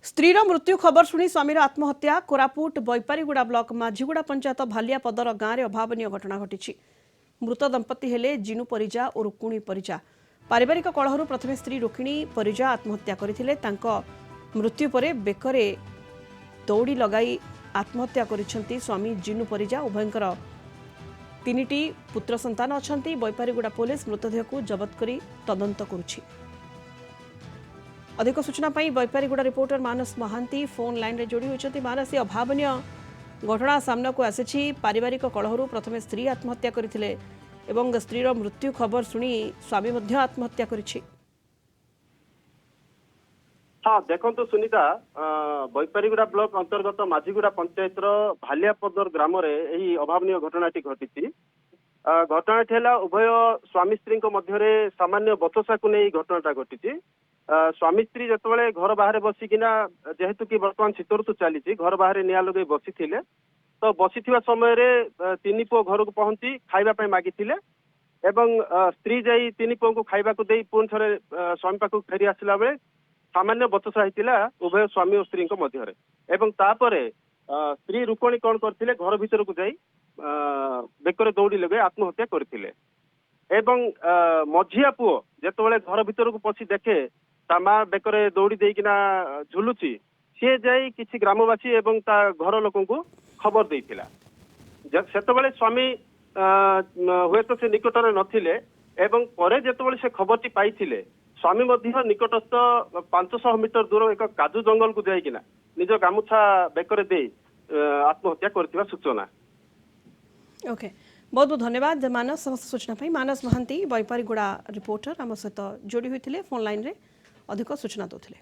स्त्रीर मृत्यु खबर शुणी स्वामीर आत्महत्या कोरापुट बैपारीगुड़ा ब्लॉक माझीगुड़ा पंचायत भालिया पदर गाँव में अभावन घटना घटी मृत दंपति हेले जिनु परिजा और रुक्मिणी परिजा पारिवारिक कलह प्रथम स्त्री रुक्मिणी परिजा आत्महत्या करथिले तांको मृत्यु परे बेकरे दौड़ी लगाई आत्महत्या करिसेंती स्वामी जिनु परिजा उभयंकर तीनिटी पुत्र संतान अछंती बैपारीगुड़ा पुलिस मृतदेह को जबत करी तदंत करुछि। अधिक सूचना बैपारीगुड़ा रिपोर्टर मानस महांती फोन लाइन रे जोड़ी होती। मानस ये अभावनीय घटना सामना को आसी पारिवारिक कलह प्रथम स्त्री आत्महत्या करथिले एवं स्त्रीर मृत्यु खबर शुणी स्वामी मध्य आत्महत्या करिछि। हाँ देखो सुनीता बैपारीगुड़ा ब्लॉक अंतर्गत माझीगुड़ा पंचायत भालियापदर ग्राम में अभावनीय घटनाटी घटी घटनाटी है उभय स्वामी स्त्री मध्य सामान्य बचसा को नहीं घटनाटा घटी स्वामी स्त्री जिते घर बाहर बसिकिना जेहेतु कि बर्तमान शीत ऋतु चली घर बाहर निआ लगे बसी तो बसी समय तीन पुओ घर को पहुंची खाइबा मागी एवं स्त्री जाई तीन पुओ को खाइबा को दे पुणी थे स्वामी पाखक फेरी आसला बेले सामान्य बचसा होता उभय स्वामी और स्त्री मध्य एवं तापरे स्त्री रुक्मिणी कौन करते घर भीतर को जाई बेकर दौड़ी लगे आत्महत्या करते एवं मझिया पुओ जिते घर भीतर को पशी देखे ता माँ बेकर दौड़ी देकिना झुलुची सी जाई किसी ग्रामवासी एवं ता घर लोक को खबर देइथिला सेतबेले स्वामी हुए तो से निकटरे नथिले एवं परे जेतबेले से खबरटी पाइथिले स्वामी मध्य निकटस्थ 500 मीटर दूर एक काजू जंगल को जाइकिना निज गामुछा बेकर दे आत्महत्या करथिबा सूचना। ओके बहुत बहुत धन्यवाद मानस समस्त सूचना मानस महांती बैपारीगुड़ा रिपोर्टर आम सहित जोड़ी होते फोन लाइन रे अधिक सूचना दौले।